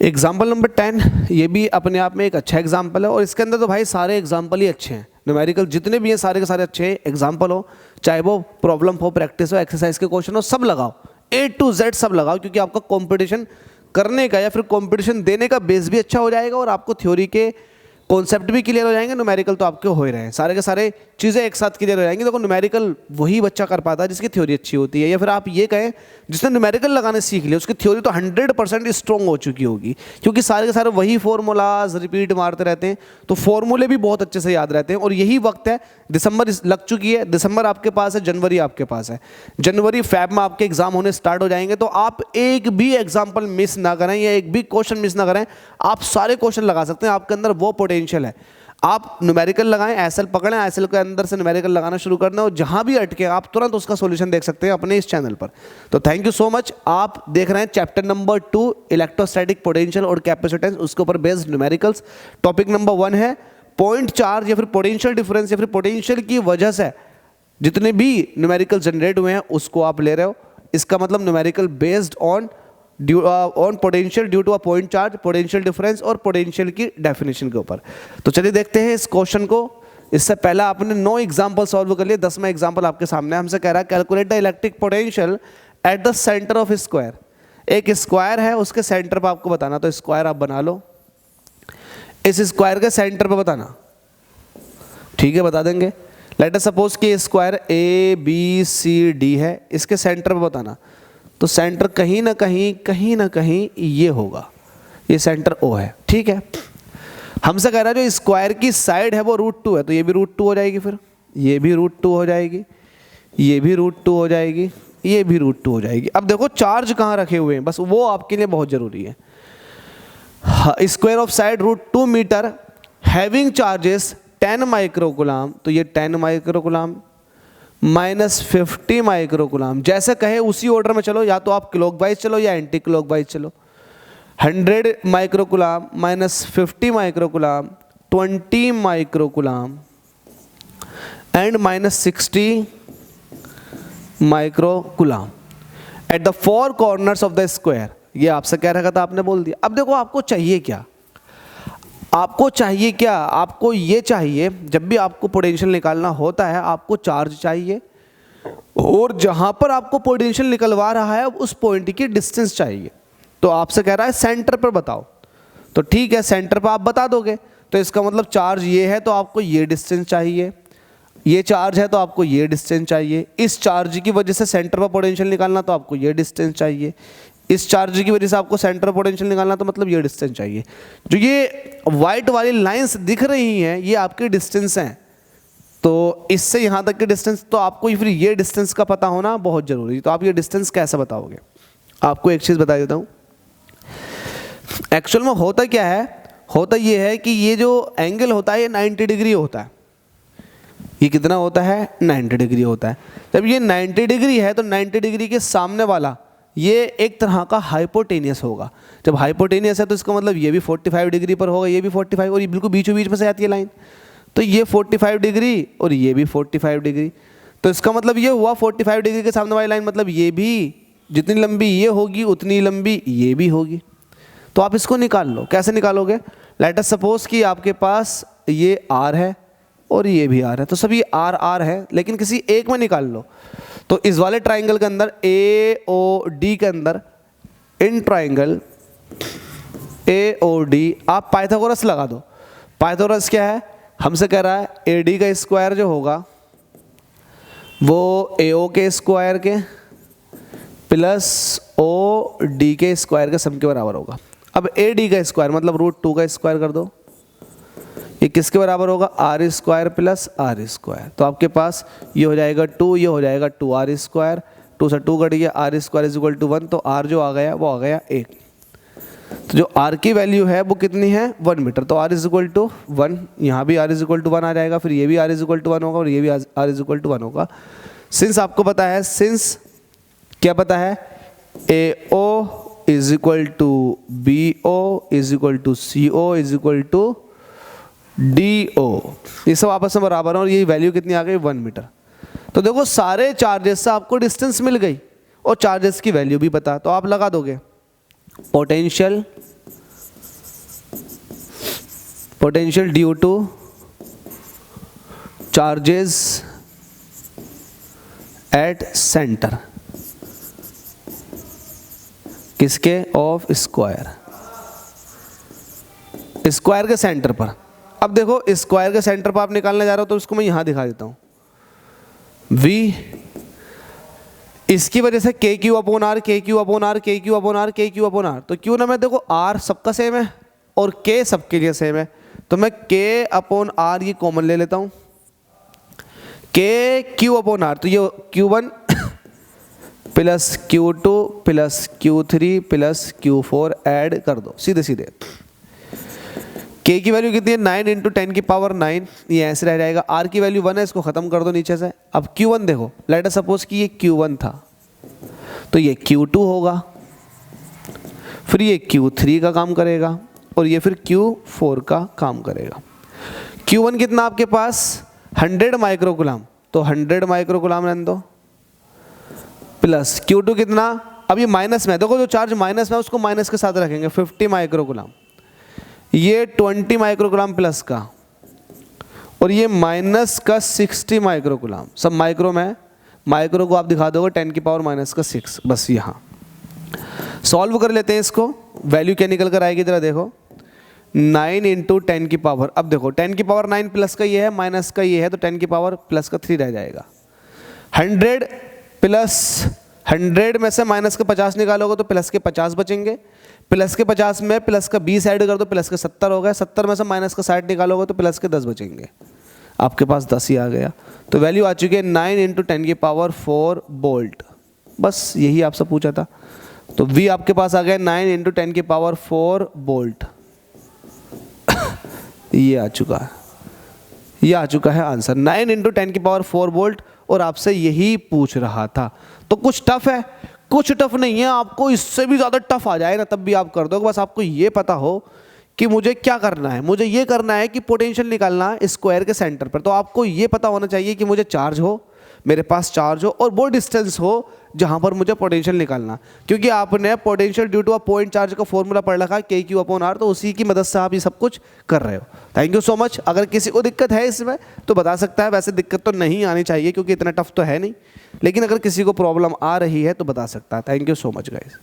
Example number 10, ये भी अपने आप में एक अच्छा एग्जाम्पल है और इसके अंदर तो भाई सारे एग्जाम्पल ही अच्छे हैं। न्यूमेरिकल जितने भी हैं सारे के सारे अच्छे एग्जाम्पल हो, चाहे वो प्रॉब्लम हो, प्रैक्टिस हो, एक्सरसाइज के क्वेश्चन हो, सब लगाओ, A to Z सब लगाओ, क्योंकि आपका कंपटीशन करने का या फिर कंपटीशन देने का बेस भी अच्छा हो जाएगा और आपको थ्योरी के कॉन्सेप्ट भी क्लियर हो जाएंगे। न्यूमेरिकल तो आपके हो ही रहे हैं, सारे के सारे चीज़ें एक साथ क्लियर हो जाएंगी। देखो न्यूमेरिकल वही बच्चा कर पाता है जिसकी थ्योरी अच्छी होती है, या फिर आप ये कहें जिसने न्यूमेरिकल लगाने सीख लिया उसकी थ्योरी तो 100% स्ट्रॉन्ग हो चुकी होगी, क्योंकि सारे के सारे वही फॉर्मूलाज रिपीट मारते रहते हैं, तो फॉर्मूले भी बहुत अच्छे से याद रहते हैं। और यही वक्त है, दिसंबर लग चुकी है, दिसंबर आपके पास है, जनवरी आपके पास है, जनवरी फैब में आपके एग्जाम होने स्टार्ट हो जाएंगे। तो आप एक भी एग्जाम्पल मिस ना करें या एक भी क्वेश्चन मिस ना करें, आप सारे क्वेश्चन लगा सकते हैं। आपके अंदर वो पोटेंशियल है, आप न्यूमेरिकल लगाएं, एसएल पकड़ें, एसएल के अंदर से न्यूमेरिकल लगाना शुरू कर दें और जहां भी अटके आप तुरंत उसका सॉल्यूशन देख सकते हैं अपने इस चैनल पर। तो थैंक यू सो मच। आप देख रहे हैं चैप्टर नंबर 2 इलेक्ट्रोस्टैटिक पोटेंशियल और कैपेसिटेंस, उसके ऊपर बेस्ड न्यूमेरिकल्स। टॉपिक नंबर 1 है पॉइंट चार्ज या फिर पोटेंशियल डिफरेंस या फिर पोटेंशियल की वजह से जितने भी न्यूमेरिकल जनरेट हुए हैं उसको आप ले रहे हो। इसका मतलब numerical based on potential due to a point charge, potential difference और पोटेंशियल की डेफिनेशन के ऊपर। तो चलिए देखते हैं इस क्वेश्चन को। इससे पहले आपने 9 एग्जांपल सॉल्व कर लिए, 10वां एग्जांपल आपके सामने। हमसे कह रहा है calculate the electric potential at the centre of square. एक स्क्वायर है, उसके सेंटर पर आपको बताना, तो स्क्वायर आप बना लो, इस स्क्वायर के सेंटर पर बताना, ठीक है, बता देंगे। लेट अस सपोज कि स्क्वायर ABCD है, इसके सेंटर पर बताना, तो सेंटर कहीं ना कहीं ये होगा, ये सेंटर O है, ठीक है। हमसे कह रहा है जो स्क्वायर की साइड है वो √2 है, तो ये भी √2 हो जाएगी, फिर ये भी √2 हो जाएगी, ये भी √2 हो जाएगी, ये भी √2 हो जाएगी। अब देखो चार्ज कहाँ रखे हुए हैं, बस वो आपके लिए बहुत जरूरी है। Square of side √2 metre having charges 10 microcoulomb, तो ये 10 माइक्रोकुलाम माइनस 50 माइक्रोकुलाम, जैसे कहे उसी ऑर्डर में चलो, या तो आप क्लॉकवाइज चलो या एंटी क्लॉकवाइज चलो। 100 microcoulomb minus 50 microcoulomb 20 microcoulomb and minus 60 microcoulomb at the 4 corners of the square. ये आपसे कह रखा था, आपने बोल दिया। अब देखो आपको चाहिए क्या, आपको चाहिए क्या, आपको ये चाहिए, जब भी आपको पोटेंशियल निकालना होता है आपको चार्ज चाहिए और जहां पर आपको पोटेंशियल निकलवा रहा है उस पॉइंट की डिस्टेंस चाहिए। तो आपसे कह रहा है सेंटर पर बताओ, तो ठीक है सेंटर पर आप बता दोगे, तो इसका मतलब चार्ज ये है तो आपको ये डिस्टेंस चाहिए, ये चार्ज है तो आपको ये डिस्टेंस चाहिए, इस चार्ज की वजह से सेंटर पर पोटेंशियल निकालना तो आपको ये डिस्टेंस चाहिए, इस चार्ज की वजह से आपको सेंटर पोटेंशियल निकालना तो मतलब ये डिस्टेंस चाहिए। जो ये वाइट वाली लाइंस दिख रही हैं ये आपकी डिस्टेंस हैं, तो इससे यहाँ तक की डिस्टेंस, तो आपको फिर ये डिस्टेंस का पता होना बहुत जरूरी है। तो आप ये डिस्टेंस कैसे बताओगे, आपको एक चीज़ बता देता हूँ। एक्चुअल में होता क्या है, होता ये है कि ये जो एंगल होता है ये 90 डिग्री होता है। ये कितना होता है, 90 डिग्री होता है। जब ये 90 डिग्री है तो 90 डिग्री के सामने वाला ये एक तरह का हाइपोटेनियस होगा। जब हाइपोटेनियस है तो इसका मतलब ये भी 45 डिग्री पर होगा, ये भी 45, और ये बिल्कुल बीचों बीच में से आती है लाइन, तो ये 45 डिग्री और ये भी 45 डिग्री। तो इसका मतलब ये हुआ 45 डिग्री के सामने वाली लाइन, मतलब ये भी जितनी लंबी ये होगी उतनी लंबी ये भी होगी। तो आप इसको निकाल लो। कैसे निकालोगे, लेट अस सपोज कि आपके पास ये R है और ये भी R है, तो सभी R है, लेकिन किसी एक में निकाल लो। तो इस वाले ट्राइंगल के अंदर AOD के अंदर, इन ट्राइंगल AOD आप पाइथागोरस लगा दो। पाइथागोरस क्या है, हमसे कह रहा है AD का स्क्वायर जो होगा वो AO के स्क्वायर के प्लस OD के स्क्वायर के सम के बराबर होगा। अब AD का स्क्वायर मतलब √2 का स्क्वायर कर दो, ये किसके बराबर होगा, R square plus R square. तो आपके पास ये हो जाएगा 2, ये हो जाएगा 2R स्क्वायर, 2 से 2 कट गया, R square is equal to 1, तो R जो आ गया वो आ गया 1। तो जो R की वैल्यू है वो कितनी है, 1 मीटर, तो R इज इक्वल टू 1, यहाँ भी R इज इक्वल टू 1 आ जाएगा, फिर ये भी R इज इक्वल टू 1 होगा और ये भी R इज इक्वल टू 1 होगा। सिंस आपको पता है, सिंस क्या पता है, AO is equal to BO is equal to CO is equal to DO, ये सब आपस में बराबर है और ये वैल्यू कितनी आ गई, 1 मीटर। तो देखो सारे चार्जेस से आपको डिस्टेंस मिल गई और चार्जेस की वैल्यू भी पता, तो आप लगा दोगे potential potential due two charges at centre किसके, ऑफ स्क्वायर, स्क्वायर के सेंटर पर। अब देखो स्क्वायर के सेंटर पर आप निकालने जा रहे हो तो इसको मैं यहां दिखा देता हूं, V इसकी वजह से के क्यू अपॉन आर, के क्यू अपॉन आर, के क्यू अपॉन आर, के क्यू अपॉन आर। तो क्यों ना मैं देखो आर सबका सेम है और के सबके लिए सेम है, तो मैं के अपॉन आर ये कॉमन ले लेता हूं, के क्यू अपॉन आर, तो ये Q1 plus Q2 plus Q3 plus Q4 add कर दो सीधे सीधे। K की वैल्यू कितनी है, 9 इंटू 10 की पावर 9, ये ऐसे रह जाएगा। R की वैल्यू 1 है, इसको खत्म कर दो नीचे से। अब Q1 देखो, लेट अस सपोज कि ये Q1 था तो ये Q2 होगा, फिर ये Q3 का काम करेगा और ये फिर Q4 का काम करेगा। Q1 कितना आपके पास 100 माइक्रोकुलाम, तो 100 माइक्रोकुलाम रहने दो, प्लस Q2 कितना, अब ये माइनस में, देखो जो चार्ज माइनस में उसको माइनस के साथ रखेंगे, 50 माइक्रोकुलाम, ये 20 माइक्रोकुलाम प्लस का, और ये माइनस का 60 माइक्रोकुलाम, सब माइक्रो में, माइक्रो को आप दिखा दोगे 10 की पावर माइनस का 6। बस यहाँ सॉल्व कर लेते हैं इसको, वैल्यू क्या निकल कर आएगी जरा देखो, 9 इंटू 10 की पावर, अब देखो 10 की पावर 9 प्लस का ये है, माइनस का ये है, तो 10 की पावर प्लस का 3 रह जाएगा। 100 प्लस 100 में से माइनस के 50 निकालोगे तो प्लस के 50 बचेंगे, प्लस के 50 में प्लस का 20 ऐड कर दो, प्लस के 70 हो गए, 70 में से माइनस का 60 निकालोगे तो प्लस के 10 बचेंगे, आपके पास 10 ही आ गया। तो वैल्यू आ चुकी है 9 इंटू 10 की पावर 4 वोल्ट। बस यही आपसे पूछा था, तो V आपके पास आ गया 9 इंटू 10 की पावर 4 वोल्ट। ये आ चुका है, ये आ चुका है आंसर, 9 इंटू 10 की पावर 4 वोल्ट, और आपसे यही पूछ रहा था। तो कुछ टफ है, कुछ टफ नहीं है, आपको इससे भी ज़्यादा टफ आ जाए ना तब भी आप कर दोगे। बस आपको ये पता हो कि मुझे क्या करना है, मुझे ये करना है कि पोटेंशियल निकालना है स्क्वायर के सेंटर पर। तो आपको ये पता होना चाहिए कि मुझे चार्ज हो, मेरे पास चार्ज हो और वो डिस्टेंस हो जहाँ पर मुझे पोटेंशियल निकालना, क्योंकि आपने potential due to a point charge का फॉर्मूला पढ़ रखा है के क्यू अपॉन आर, तो उसी की मदद से आप ये सब कुछ कर रहे हो। Thank you so much. अगर किसी को दिक्कत है इसमें तो बता सकता है, वैसे दिक्कत तो नहीं आनी चाहिए क्योंकि इतना टफ तो है नहीं, लेकिन अगर किसी को प्रॉब्लम आ रही है तो बता सकता है। Thank you so much guys.